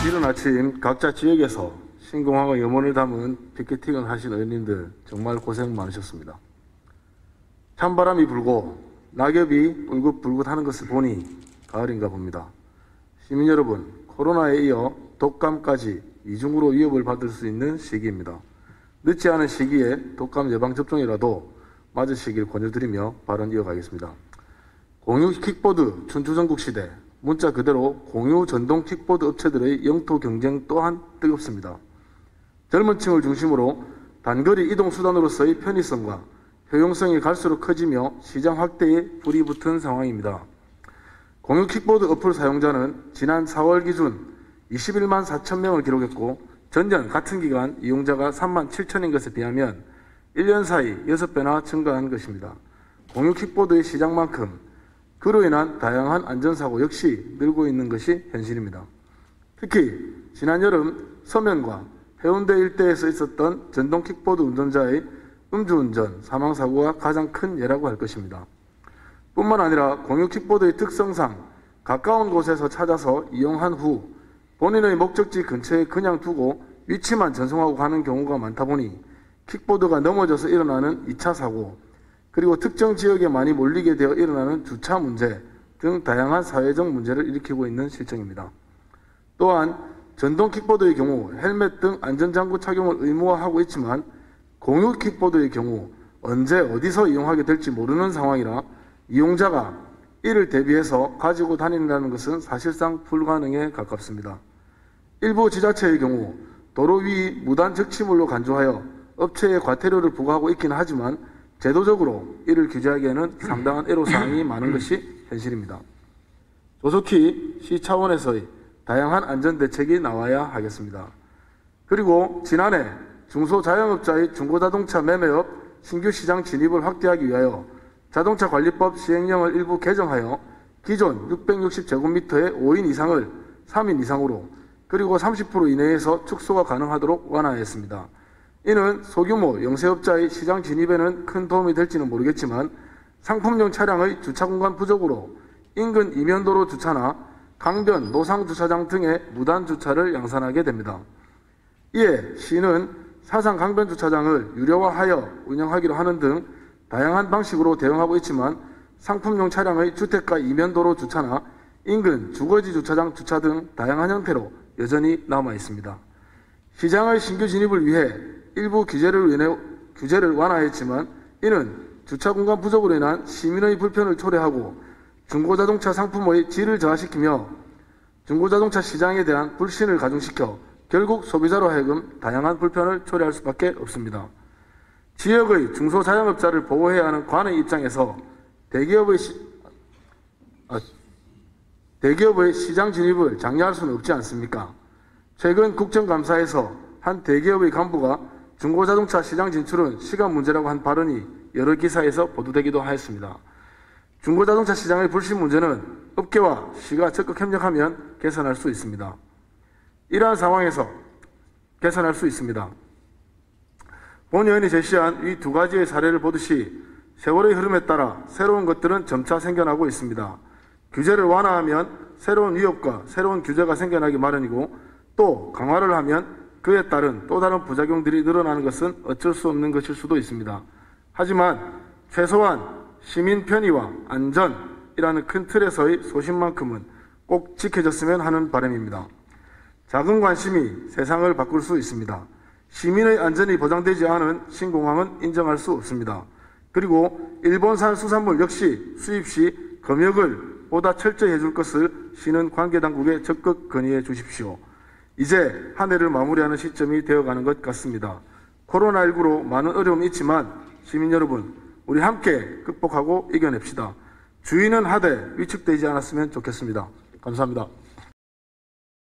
이른 아침 각자 지역에서 신공항의 염원을 담은 피켓팅을 하신 의원님들 정말 고생 많으셨습니다. 찬바람이 불고 낙엽이 불긋불긋 하는 것을 보니 가을인가 봅니다. 시민 여러분, 코로나에 이어 독감까지 이중으로 위협을 받을 수 있는 시기입니다. 늦지 않은 시기에 독감 예방접종이라도 맞으시길 권유드리며 발언 이어가겠습니다. 공유 킥보드 춘추전국 시대, 문자 그대로 공유 전동 킥보드 업체들의 영토 경쟁 또한 뜨겁습니다. 젊은 층을 중심으로 단거리 이동수단으로서의 편의성과 효용성이 갈수록 커지며 시장 확대에 불이 붙은 상황입니다. 공유 킥보드 어플 사용자는 지난 4월 기준 21만 4천 명을 기록했고 전년 같은 기간 이용자가 3만 7천인 것에 비하면 1년 사이 6배나 증가한 것입니다. 공유 킥보드의 시장만큼 그로 인한 다양한 안전사고 역시 늘고 있는 것이 현실입니다. 특히 지난 여름 서면과 해운대 일대에서 있었던 전동 킥보드 운전자의 음주운전 사망사고가 가장 큰 예라고 할 것입니다. 뿐만 아니라 공유 킥보드의 특성상 가까운 곳에서 찾아서 이용한 후 본인의 목적지 근처에 그냥 두고 위치만 전송하고 가는 경우가 많다 보니 킥보드가 넘어져서 일어나는 2차 사고, 그리고 특정 지역에 많이 몰리게 되어 일어나는 주차 문제 등 다양한 사회적 문제를 일으키고 있는 실정입니다. 또한 전동 킥보드의 경우 헬멧 등 안전장구 착용을 의무화하고 있지만 공유 킥보드의 경우 언제 어디서 이용하게 될지 모르는 상황이라 이용자가 이를 대비해서 가지고 다닌다는 것은 사실상 불가능에 가깝습니다. 일부 지자체의 경우 도로 위 무단 적치물로 간주하여 업체에 과태료를 부과하고 있긴 하지만 제도적으로 이를 규제하기에는 상당한 애로사항이 많은 것이 현실입니다. 조속히 시 차원에서의 다양한 안전대책이 나와야 하겠습니다. 그리고 지난해 중소자영업자의 중고자동차 매매업 신규 시장 진입을 확대하기 위하여 자동차관리법 시행령을 일부 개정하여 기존 660제곱미터의 5인 이상을 3인 이상으로 그리고 30% 이내에서 축소가 가능하도록 완화했습니다. 이는 소규모 영세업자의 시장 진입에는 큰 도움이 될지는 모르겠지만 상품용 차량의 주차공간 부족으로 인근 이면도로 주차나 강변, 노상주차장 등의 무단 주차를 양산하게 됩니다. 이에 시는 사상 강변 주차장을 유료화하여 운영하기로 하는 등 다양한 방식으로 대응하고 있지만 상품용 차량의 주택가 이면도로 주차나 인근 주거지 주차장 주차 등 다양한 형태로 여전히 남아 있습니다. 시장의 신규 진입을 위해 일부 규제를 완화했지만 이는 주차공간 부족으로 인한 시민의 불편을 초래하고 중고자동차 상품의 질을 저하시키며 중고자동차 시장에 대한 불신을 가중시켜 결국 소비자로 하여금 다양한 불편을 초래할 수밖에 없습니다. 지역의 중소자영업자를 보호해야 하는 관의 입장에서 대기업의 시장 진입을 장려할 수는 없지 않습니까? 최근 국정감사에서 한 대기업의 간부가 중고자동차 시장 진출은 시간 문제라고 한 발언이 여러 기사에서 보도되기도 하였습니다. 중고자동차 시장의 불신 문제는 업계와 시가 적극 협력하면 개선할 수 있습니다. 이러한 상황에서 개선할 수 있습니다. 본 의원이 제시한 이 두 가지의 사례를 보듯이 세월의 흐름에 따라 새로운 것들은 점차 생겨나고 있습니다. 규제를 완화하면 새로운 위협과 새로운 규제가 생겨나기 마련이고 또 강화를 하면 그에 따른 또 다른 부작용들이 늘어나는 것은 어쩔 수 없는 것일 수도 있습니다. 하지만 최소한 시민 편의와 안전이라는 큰 틀에서의 소신만큼은 꼭 지켜졌으면 하는 바람입니다. 작은 관심이 세상을 바꿀 수 있습니다. 시민의 안전이 보장되지 않은 신공항은 인정할 수 없습니다. 그리고 일본산 수산물 역시 수입 시 검역을 보다 철저히 해줄 것을 시는 관계당국에 적극 건의해 주십시오. 이제 한 해를 마무리하는 시점이 되어가는 것 같습니다. 코로나19로 많은 어려움이 있지만 시민 여러분, 우리 함께 극복하고 이겨냅시다. 주의는 하되 위축되지 않았으면 좋겠습니다. 감사합니다.